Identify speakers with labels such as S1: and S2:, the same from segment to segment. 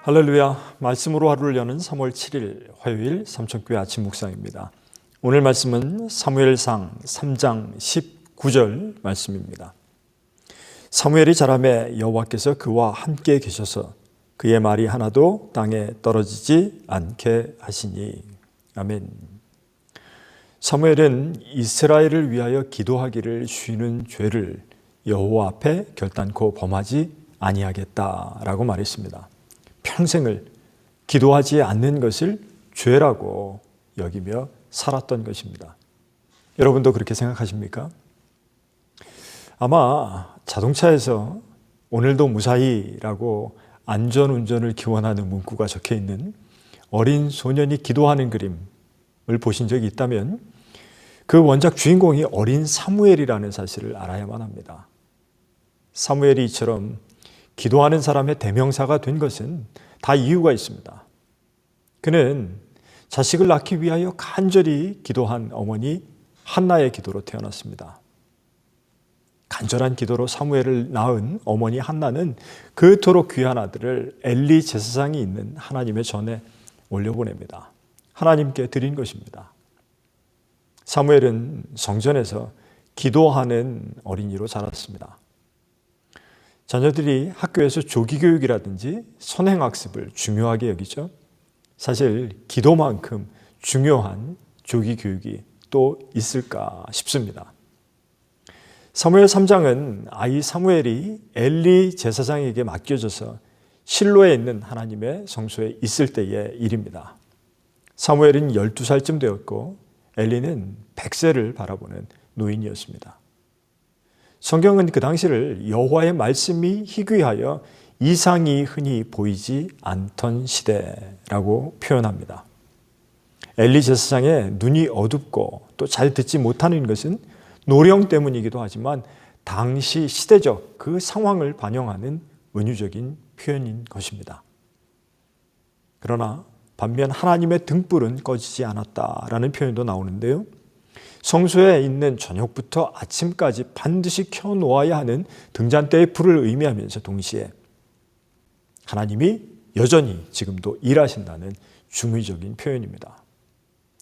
S1: 할렐루야, 말씀으로 하루를 여는 3월 7일 화요일 삼천교회 아침 묵상입니다. 오늘 말씀은 사무엘상 3장 19절 말씀입니다. 사무엘이 자라매 여호와께서 그와 함께 계셔서 그의 말이 하나도 땅에 떨어지지 않게 하시니. 아멘. 사무엘은 이스라엘을 위하여 기도하기를 쉬는 죄를 여호와 앞에 결단코 범하지 아니하겠다라고 말했습니다. 평생을 기도하지 않는 것을 죄라고 여기며 살았던 것입니다. 여러분도 그렇게 생각하십니까? 아마 자동차에서 오늘도 무사히라고 안전운전을 기원하는 문구가 적혀 있는 어린 소년이 기도하는 그림을 보신 적이 있다면 그 원작 주인공이 어린 사무엘이라는 사실을 알아야만 합니다. 사무엘이 이처럼 기도하는 사람의 대명사가 된 것은 다 이유가 있습니다. 그는 자식을 낳기 위하여 간절히 기도한 어머니 한나의 기도로 태어났습니다. 간절한 기도로 사무엘을 낳은 어머니 한나는 그토록 귀한 아들을 엘리 제사장이 있는 하나님의 전에 올려보냅니다. 하나님께 드린 것입니다. 사무엘은 성전에서 기도하는 어린이로 자랐습니다. 자녀들이 학교에서 조기교육이라든지 선행학습을 중요하게 여기죠. 사실 기도만큼 중요한 조기교육이 또 있을까 싶습니다. 사무엘 3장은 아이 사무엘이 엘리 제사장에게 맡겨져서 실로에 있는 하나님의 성소에 있을 때의 일입니다. 사무엘은 12살쯤 되었고 엘리는 100세를 바라보는 노인이었습니다. 성경은 그 당시를 여호와의 말씀이 희귀하여 이상이 흔히 보이지 않던 시대라고 표현합니다. 엘리 제사장의 눈이 어둡고 또 잘 듣지 못하는 것은 노령 때문이기도 하지만 당시 시대적 그 상황을 반영하는 은유적인 표현인 것입니다. 그러나 반면 하나님의 등불은 꺼지지 않았다라는 표현도 나오는데요. 성소에 있는 저녁부터 아침까지 반드시 켜놓아야 하는 등잔대의 불을 의미하면서 동시에 하나님이 여전히 지금도 일하신다는 중의적인 표현입니다.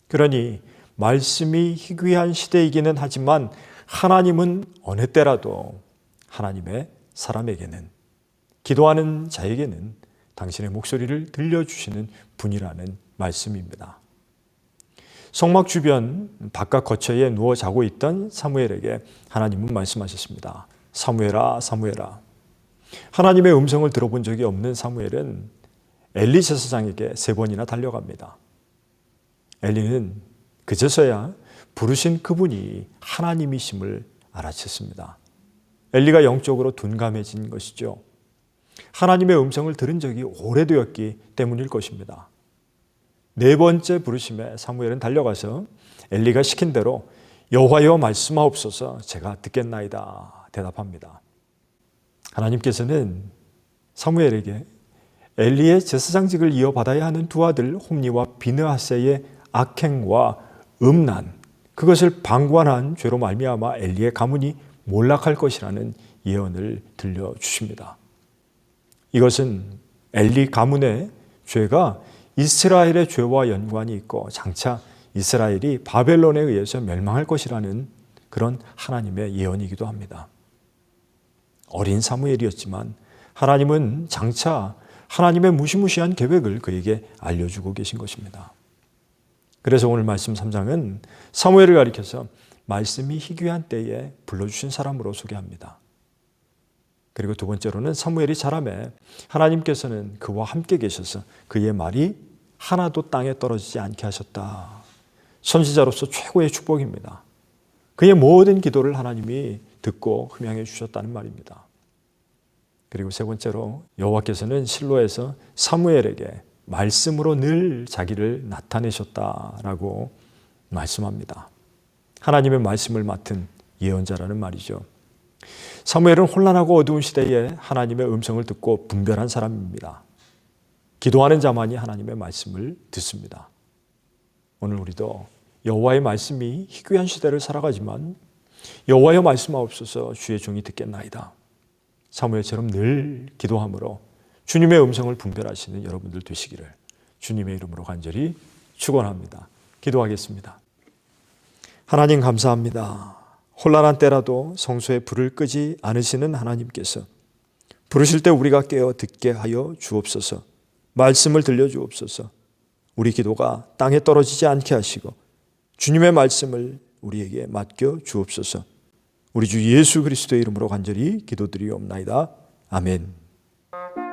S1: 그러니 말씀이 희귀한 시대이기는 하지만 하나님은 어느 때라도 하나님의 사람에게는, 기도하는 자에게는 당신의 목소리를 들려주시는 분이라는 말씀입니다. 성막 주변 바깥 거처에 누워 자고 있던 사무엘에게 하나님은 말씀하셨습니다. 사무엘아, 사무엘아. 하나님의 음성을 들어본 적이 없는 사무엘은 엘리 제사장에게 3번이나 달려갑니다. 엘리는 그제서야 부르신 그분이 하나님이심을 알아챘습니다. 엘리가 영적으로 둔감해진 것이죠. 하나님의 음성을 들은 적이 오래되었기 때문일 것입니다. 4번째 부르심에 사무엘은 달려가서 엘리가 시킨 대로 여호와여 말씀하옵소서 제가 듣겠나이다 대답합니다. 하나님께서는 사무엘에게 엘리의 제사장직을 이어받아야 하는 두 아들 홈니와 비느하세의 악행과 음란, 그것을 방관한 죄로 말미암아 엘리의 가문이 몰락할 것이라는 예언을 들려주십니다. 이것은 엘리 가문의 죄가 이스라엘의 죄와 연관이 있고 장차 이스라엘이 바벨론에 의해서 멸망할 것이라는 그런 하나님의 예언이기도 합니다. 어린 사무엘이었지만 하나님은 장차 하나님의 무시무시한 계획을 그에게 알려주고 계신 것입니다. 그래서 오늘 말씀 3장은 사무엘을 가리켜서 말씀이 희귀한 때에 불러주신 사람으로 소개합니다. 그리고 두 번째로는 사무엘이 자라매 하나님께서는 그와 함께 계셔서 그의 말이 하나도 땅에 떨어지지 않게 하셨다. 선지자로서 최고의 축복입니다. 그의 모든 기도를 하나님이 듣고 흠양해 주셨다는 말입니다. 그리고 세 번째로 여호와께서는 실로에서 사무엘에게 말씀으로 늘 자기를 나타내셨다라고 말씀합니다. 하나님의 말씀을 맡은 예언자라는 말이죠. 사무엘은 혼란하고 어두운 시대에 하나님의 음성을 듣고 분별한 사람입니다. 기도하는 자만이 하나님의 말씀을 듣습니다. 오늘 우리도 여호와의 말씀이 희귀한 시대를 살아가지만 여호와여 말씀하옵소서 주의 종이 듣겠나이다. 사무엘처럼 늘 기도함으로 주님의 음성을 분별하시는 여러분들 되시기를 주님의 이름으로 간절히 축원합니다. 기도하겠습니다. 하나님 감사합니다. 혼란한 때라도 성소에 불을 끄지 않으시는 하나님께서 부르실 때 우리가 깨어 듣게 하여 주옵소서. 말씀을 들려주옵소서. 우리 기도가 땅에 떨어지지 않게 하시고 주님의 말씀을 우리에게 맡겨 주옵소서. 우리 주 예수 그리스도의 이름으로 간절히 기도드리옵나이다. 아멘.